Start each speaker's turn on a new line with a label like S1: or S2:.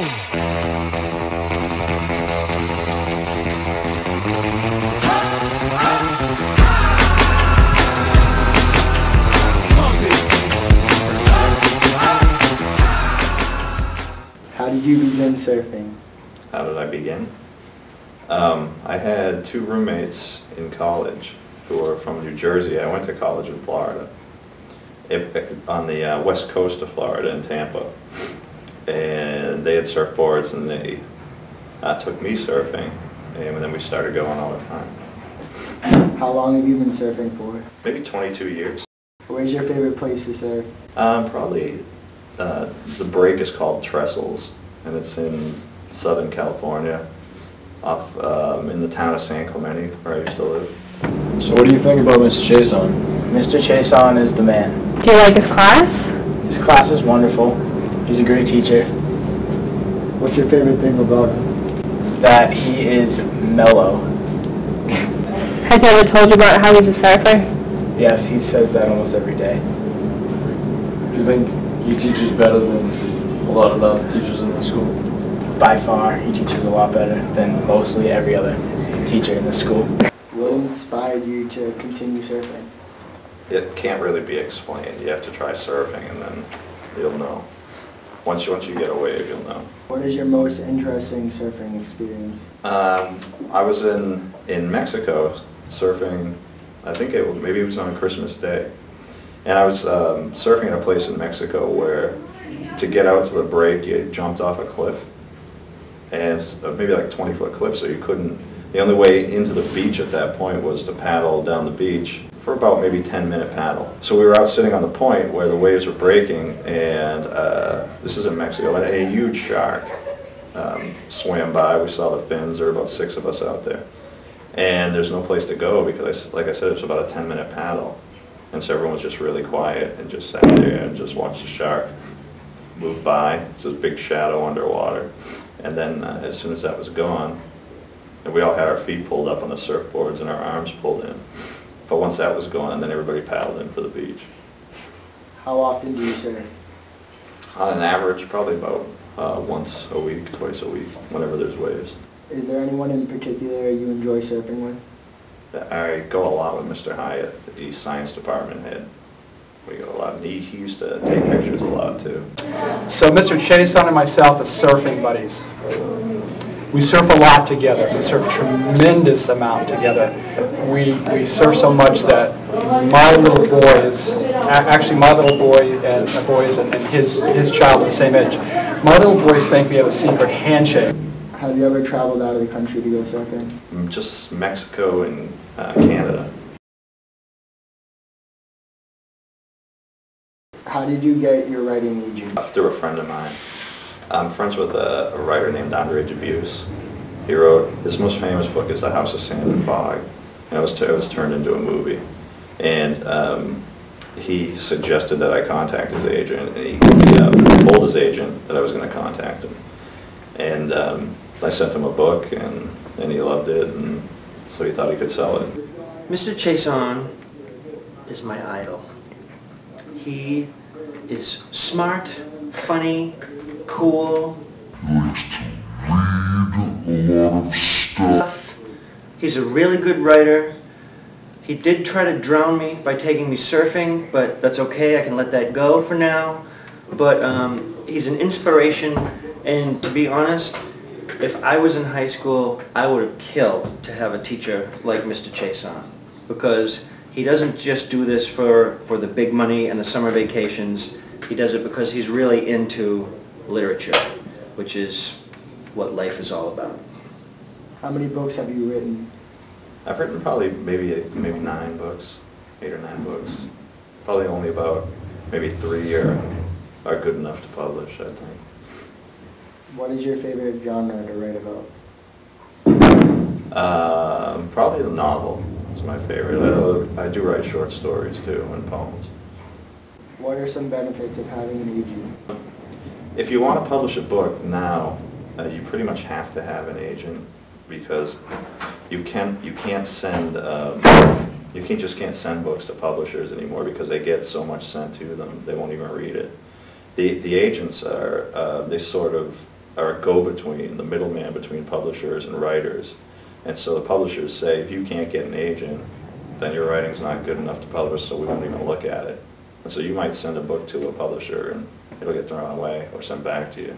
S1: How did you begin surfing?
S2: How did I begin? I had two roommates in college who were from New Jersey. I went to college in Florida, on the west coast of Florida in Tampa. And they had surfboards and they took me surfing, and then we started going all the time.
S1: How long have you been surfing for?
S2: Maybe 22 years.
S1: Where's your favorite place to surf?
S2: Probably the break is called Trestles, and it's in Southern California, off in the town of San Clemente, where I used to live.
S3: So what do you think about Mr. Chiasson?
S1: Mr. Chiasson is the man.
S4: Do you like his class?
S1: His class is wonderful. He's a great teacher. What's your favorite thing about him? That he is mellow.
S4: Has he ever told you about how he's a surfer?
S1: Yes, he says that almost every day.
S3: Do you think he teaches better than a lot of the other teachers in the school?
S1: By far, he teaches a lot better than mostly every other teacher in the school. What inspired you to continue surfing?
S2: It can't really be explained. You have to try surfing and then you'll know. Once you get a wave, you'll know.
S1: What is your most interesting surfing experience?
S2: I was in Mexico surfing. I think maybe it was on Christmas Day, and I was surfing at a place in Mexico where to get out to the break you jumped off a cliff, and it's maybe like 20-foot cliff, so you couldn't. The only way into the beach at that point was to paddle down the beach for about maybe 10-minute paddle. So we were out sitting on the point where the waves were breaking, and this is in Mexico, and a huge shark swam by. We saw the fins. There were about 6 of us out there. And there's no place to go because, like I said, it was about a 10-minute paddle. And so everyone was just really quiet and just sat there and just watched the shark move by. It's this big shadow underwater. And then as soon as that was gone, and we all had our feet pulled up on the surfboards and our arms pulled in. But once that was gone, then everybody paddled in for the beach.
S1: How often do you surf?
S2: On an average, probably about once a week, twice a week, whenever there's waves.
S1: Is there anyone in particular you enjoy surfing with?
S2: I go a lot with Mr. Hyatt, the science department head. We go a lot, and he used to take pictures a lot too.
S5: So Mr. Chiasson and myself are surfing buddies. We surf a lot together. We surf a tremendous amount together. We surf so much that my little boys, actually my little boy and his child are the same age. My little boys think we have a secret handshake.
S1: Have you ever traveled out of the country to go surfing?
S2: Just Mexico and Canada.
S1: How did you get your writing agent?
S2: Through a friend of mine. I'm friends with a writer named Andre Dubuse. He wrote, his most famous book is The House of Sand and Fog, and it was turned into a movie. And he suggested that I contact his agent, and he told his agent that I was going to contact him. And I sent him a book, and he loved it, and so he thought he could sell it.
S6: Mr. Chiasson is my idol. He is smart, funny, cool.
S7: He likes to read a lot of stuff.
S6: He's a really good writer. He did try to drown me by taking me surfing, but that's okay. I can let that go for now. But he's an inspiration, and to be honest, if I was in high school, I would have killed to have a teacher like Mr. Chiasson, because he doesn't just do this for the big money and the summer vacations. He does it because he's really into literature, which is what life is all about.
S1: How many books have you written?
S2: I've written probably maybe 9 books, 8 or 9 books. Probably only about maybe 3 are good enough to publish, I think.
S1: What is your favorite genre to write about?
S2: Probably the novel is my favorite. I do write short stories too and poems.
S1: What are some benefits of having an agent?
S2: If you want to publish a book now, you pretty much have to have an agent, because you can't send just can't send books to publishers anymore because they get so much sent to them they won't even read it. The agents are they sort of are a go-between, the middleman between publishers and writers. And so the publishers say, if you can't get an agent, then your writing's not good enough to publish, so we won't even look at it. And so you might send a book to a publisher and it'll get thrown away or sent back to you.